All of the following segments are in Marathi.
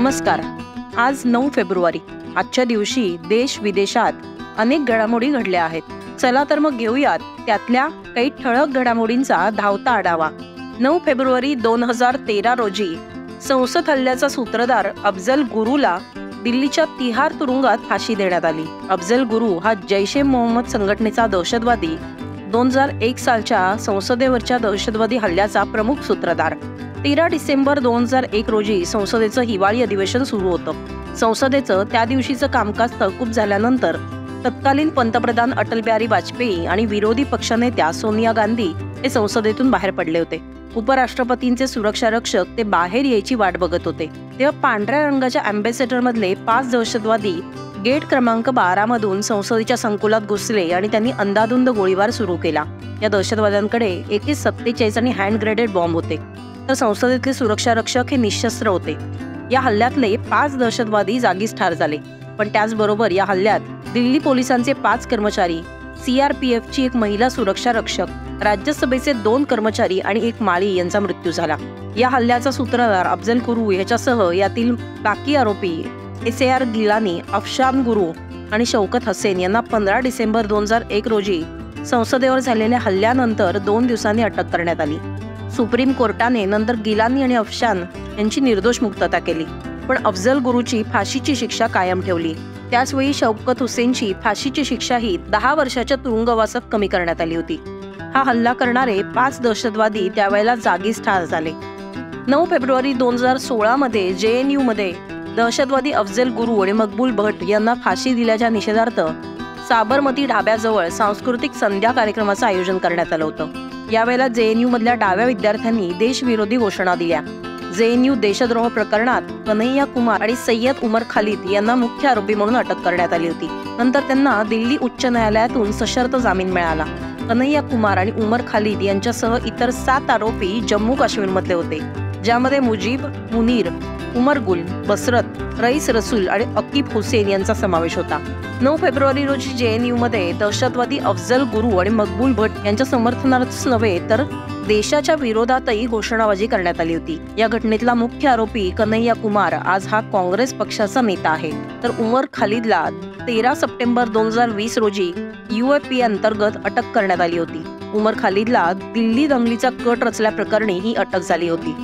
नमस्कार. आज 9 फेब्रुवारी. आजच्या दिवशी देश विदेशात अनेक घडामोडी घडल्या आहेत. चला तर मग घेऊयात त्यातल्या काही ठळक घडामोडींचा धावता आढावा. 9 फेब्रुवारी 2013 रोजी संसद हल्ल्याचा सूत्रधार अफजल गुरुला दिल्लीच्या तिहार तुरुंगात फाशी देण्यात आली. अफजल गुरु हा जैश-ए-मोहम्मद संघटनेचा दहशतवादी, 2001 सालच्या संसदेवरच्या दहशतवादी हल्ल्याचा प्रमुख सूत्रधार. 13 डिसेंबर 2001 रोजी संसदेचं हिवाळी अधिवेशन सुरू होतं. संसदेचं त्या दिवशीचं कामकाज तहकूब झाल्यानंतर तत्कालीन पंतप्रधान अटल बिहारी वाजपेयी आणि विरोधी पक्षनेत्या सोनिया गांधी हे संसदेतून बाहेर पडले होते. उपराष्ट्रपतींचे सुरक्षा रक्षक ते बाहेर यायची वाट बघत होते. तेव्हा पांढऱ्या रंगाच्या अँबॅसेडर मधले 5 दहशतवादी गेट क्रमांक 12 मधून संसदेच्या संकुलात घुसले आणि त्यांनी अंधाधुंद गोळीबार सुरू केला. या दहशतवाद्यांकडे AK-47 आणि हँड ग्रेनेड बॉम्ब होते, तर संसदेतले सुरक्षा रक्षक हे निशस्त्र होते. या हल्ल्यातले 5 दहशतवादी जागीच ठार झाले. पण त्याचबरोबर या हल्ल्यात दिल्ली पोलिसांचे 5 कर्मचारी, CRPFची एक महिला सुरक्षा रक्षक, राज्यसभेचे 2 कर्मचारी आणि 1 माळी यांचा मृत्यू झाला. या हल्ल्याचा सूत्रधार अफजल गुरु याच्यासह यातील बाकी आरोपी SAR गिलानी, अफशान गुरु आणि शौकत हसेन यांना 15 डिसेंबर 2001 रोजी संसदेवर झालेल्या हल्ल्यानंतर 2 दिवसांनी अटक करण्यात आली. सुप्रीम कोर्टाने नंतर गिलानी आणि अफशान यांची निर्दोष मुक्तता केली, पण अफजल गुरुची फाशीची शिक्षा कायम ठेवली. त्याचवेळी शौकत हुसेनची फाशीची शिक्षाही 10 वर्षाच्या तुरुंगवासात कमी करण्यात आली होती. हा हल्ला करणारे 5 दहशतवादी त्यावेळेला जागीच ठार झाले. 9 फेब्रुवारी 2016 मध्ये JNU मध्ये दहशतवादी अफजल गुरु आणि मकबूल भट्ट यांना फाशी दिल्याच्या निषेधार्थ साबरमती ढाब्याजवळ सांस्कृतिक संध्या कार्यक्रमाचं आयोजन करण्यात आलं होतं. यावेळेला JNU मधल्या डाव्या विद्यार्थ्यांनी देशविरोधी घोषणा दिल्या. JNU देशद्रोह प्रकरणात कन्हैया कुमार आणि सय्यद उमर खालिद यांना मुख्य आरोपी म्हणून अटक करण्यात आली होती. नंतर त्यांना दिल्ली उच्च न्यायालयातून सशर्त जामीन मिळाला. कन्हैया कुमार आणि उमर खालिद यांच्यासह इतर 7 आरोपी जम्मू काश्मीरमधले होते, ज्यामध्ये मुजीब, मुनीर, उमर गुल, बसरत, रईस रसूल आणि अकीब हुसेन यांचा समावेश होता. 9 फेब्रुवारी रोजी JNU मध्ये दहशतवादी अफजल गुरु आणि मकबूल भट्ट यांच्या समर्थनार्थच नव्हे तर देशाच्या विरोधातही घोषणाबाजी करण्यात आली होती. या घटनेतला मुख्य आरोपी कन्हैया कुमार आज हा काँग्रेस पक्षाचा नेता आहे, तर उमर खालिदला 13 सप्टेंबर 2020 रोजी UAP अंतर्गत अटक करण्यात आली होती. उमर खालिदला दिल्ली दंगलीचा कट रचल्याप्रकरणी ही अटक झाली होती.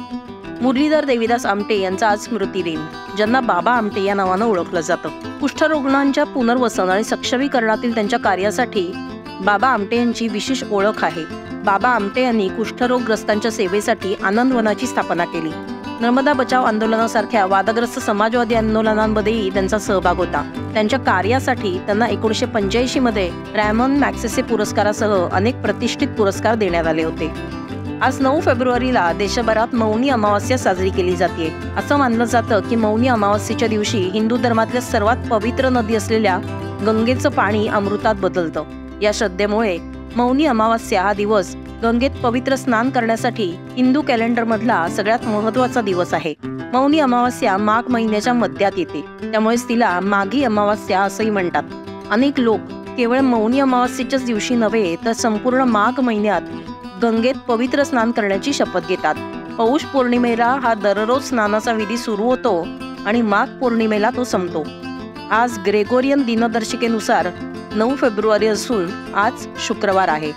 मुरलीधर देवीदास आमटे यांचा आज स्मृतिदिन, ज्यांना बाबा आमटे या नावानं ओळखलं जातं. कुष्ठरुग्णांच्या पुनर्वसन आणि सक्षमीकरणातील त्यांच्या कार्यासाठी बाबा आमटे यांची विशेष ओळख आहे. बाबा आमटे यांनी कुष्ठरोगग्रस्तांच्या सेवेसाठी आनंदवनाची स्थापना केली. नर्मदा बचाव आंदोलनासारख्या वादग्रस्त समाजवादी आंदोलनांमध्येही त्यांचा सहभाग होता. त्यांच्या कार्यासाठी त्यांना 1985 मध्ये रॅमन मॅग्सेसे पुरस्कारासह अनेक प्रतिष्ठित पुरस्कार देण्यात आले होते. आज 9 फेब्रुवारीला देशभरात मौनी अमावास्या साजरी केली जाते. असं मानलं जातं की मौनी अमावास्येच्या दिवशी हिंदू धर्मातल्या सर्वात पवित्र नदी असलेल्या गंगेचं पाणी अमृतात बदलतं. या श्रद्धेमुळे मौनी अमावास्या हा दिवस गंगेत पवित्र स्नान करण्यासाठी हिंदू कॅलेंडर मधला सगळ्यात महत्त्वाचा दिवस आहे. मौनी अमावास्या माघ महिन्याच्या मध्यात येते, त्यामुळेच तिला माघी अमावास्या असंही म्हणतात. अनेक लोक केवळ मौनी अमावास्येच्याच दिवशी नव्हे तर संपूर्ण माघ महिन्यात गंगेत पवित्र स्नान करण्याची शपथ घेतात. पौष पौर्णिमेला हा दररोज स्नानाचा विधी सुरू होतो आणि माघ पौर्णिमेला तो संपतो. आज ग्रेगोरियन दिनदर्शिकेनुसार 9 फेब्रुवारी असून आज शुक्रवार आहे.